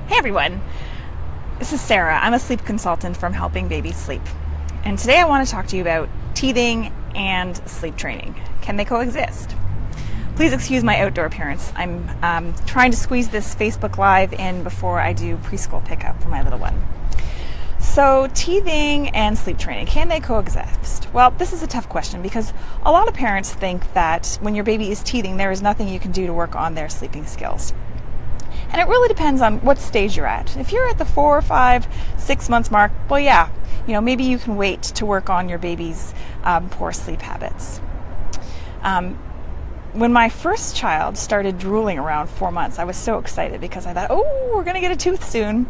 Hey everyone, this is Sarah. I'm a sleep consultant from Helping Babies Sleep. And today I want to talk to you about teething and sleep training. Can they coexist? Please excuse my outdoor appearance. I'm trying to squeeze this Facebook Live in before I do preschool pickup for my little one. So teething and sleep training, can they coexist? Well, this is a tough question because a lot of parents think that when your baby is teething, there is nothing you can do to work on their sleeping skills. And it really depends on what stage you're at. If you're at the 4, 5, 6 months mark, well, yeah, maybe you can wait to work on your baby's poor sleep habits. When my first child started drooling around 4 months, I was so excited because I thought, oh, we're going to get a tooth soon.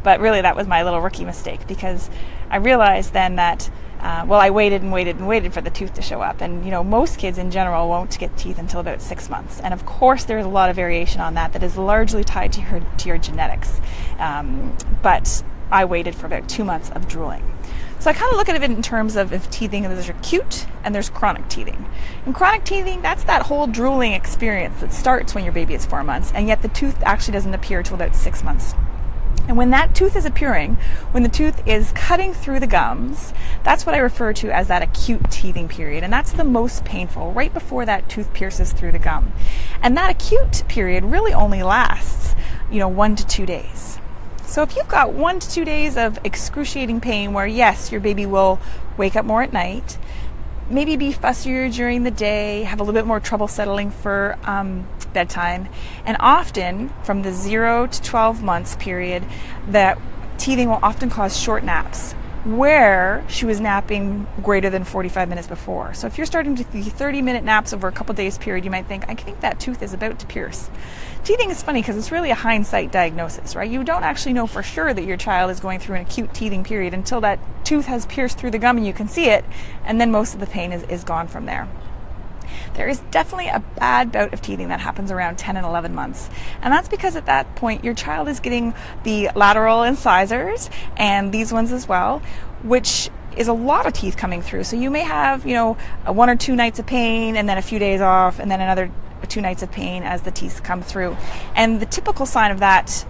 But really, that was my little rookie mistake because I realized then that I waited for the tooth to show up. And, most kids in general won't get teeth until about 6 months. And of course, there's a lot of variation on that is largely tied to your genetics. But I waited for about 2 months of drooling. So I kind of look at it in terms of teething, and there's acute and there's chronic teething. And chronic teething, that's that whole drooling experience that starts when your baby is 4 months, and yet the tooth actually doesn't appear till about 6 months. And when that tooth is appearing, when the tooth is cutting through the gums, that's what I refer to as that acute teething period. And that's the most painful, right before that tooth pierces through the gum. And that acute period really only lasts, 1 to 2 days. So if you've got 1 to 2 days of excruciating pain where, yes, your baby will wake up more at night, maybe be fussier during the day, have a little bit more trouble settling for bedtime, and often from the 0 to 12 months period, that teething will often cause short naps where she was napping greater than 45 minutes before. So if you're starting to see 30-minute naps over a couple days period, you might think, I think that tooth is about to pierce. Teething is funny because it's really a hindsight diagnosis, right? You don't actually know for sure that your child is going through an acute teething period until that tooth has pierced through the gum and you can see it, and then most of the pain is gone from there. There is definitely a bad bout of teething that happens around 10 and 11 months. And that's because at that point, your child is getting the lateral incisors and these ones as well, which is a lot of teeth coming through. So you may have, 1 or 2 nights of pain and then a few days off and then another 2 nights of pain as the teeth come through. And the typical sign of that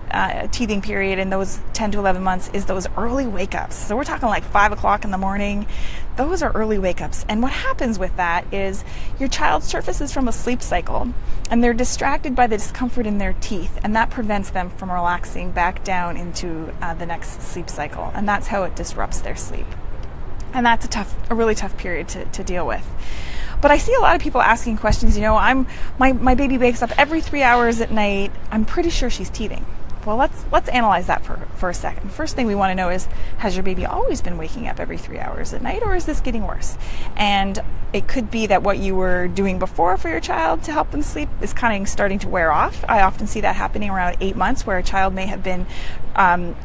teething period in those 10 to 11 months is those early wake-ups. So we're talking like 5 o'clock in the morning. Those are early wake-ups. And what happens with that is your child surfaces from a sleep cycle and they're distracted by the discomfort in their teeth, and that prevents them from relaxing back down into the next sleep cycle. And that's how it disrupts their sleep. And that's a really tough period to deal with. But I see a lot of people asking questions, my baby wakes up every 3 hours at night. I'm pretty sure she's teething. Well, let's analyze that for a second. First thing we want to know is, has your baby always been waking up every 3 hours at night, or is this getting worse? And it could be that what you were doing before for your child to help them sleep is kind of starting to wear off. I often see that happening around 8 months, where a child may have been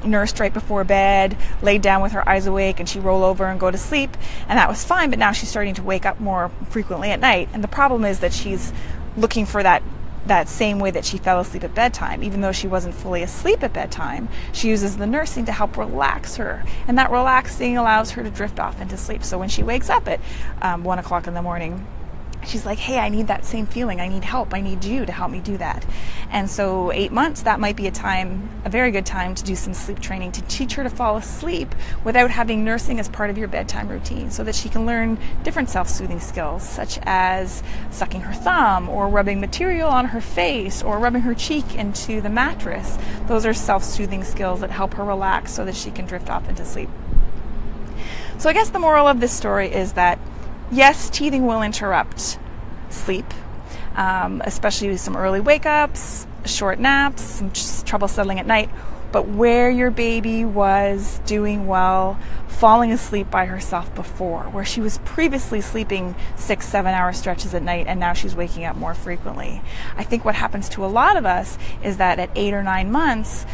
nursed right before bed, laid down with her eyes awake, and she roll over and go to sleep, and that was fine, but now she's starting to wake up more frequently at night. And the problem is that she's looking for that same way that she fell asleep at bedtime. Even though she wasn't fully asleep at bedtime, she uses the nursing to help relax her, and that relaxing allows her to drift off into sleep. So when she wakes up at 1 o'clock in the morning, she's like, hey, I need that same feeling. I need help. I need you to help me do that. And so 8 months, that might be a very good time to do some sleep training to teach her to fall asleep without having nursing as part of your bedtime routine, so that she can learn different self-soothing skills, such as sucking her thumb or rubbing material on her face or rubbing her cheek into the mattress. Those are self-soothing skills that help her relax so that she can drift off into sleep. So I guess the moral of this story is that yes, teething will interrupt sleep, especially with some early wake-ups, short naps, some trouble settling at night. But where your baby was doing well, falling asleep by herself before, where she was previously sleeping 6-7 hour stretches at night and now she's waking up more frequently. I think what happens to a lot of us is that at 8 or 9 months,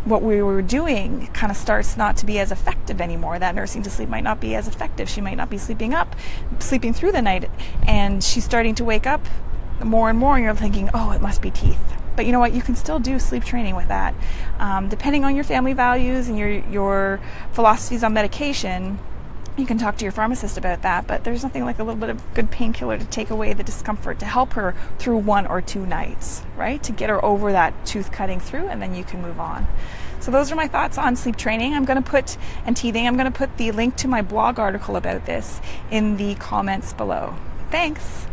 what we were doing kind of starts not to be as effective anymore. That nursing to sleep might not be as effective. She might not be sleeping through the night, and she's starting to wake up more and more, and you're thinking, oh, it must be teeth. But you know what? You can still do sleep training with that. Depending on your family values and your philosophies on medication, You can talk to your pharmacist about that, but there's nothing like a little bit of good painkiller to take away the discomfort, to help her through 1 or 2 nights, right? To get her over that tooth cutting through, and then you can move on. So those are my thoughts on sleep training. And teething. I'm going to put the link to my blog article about this in the comments below. Thanks.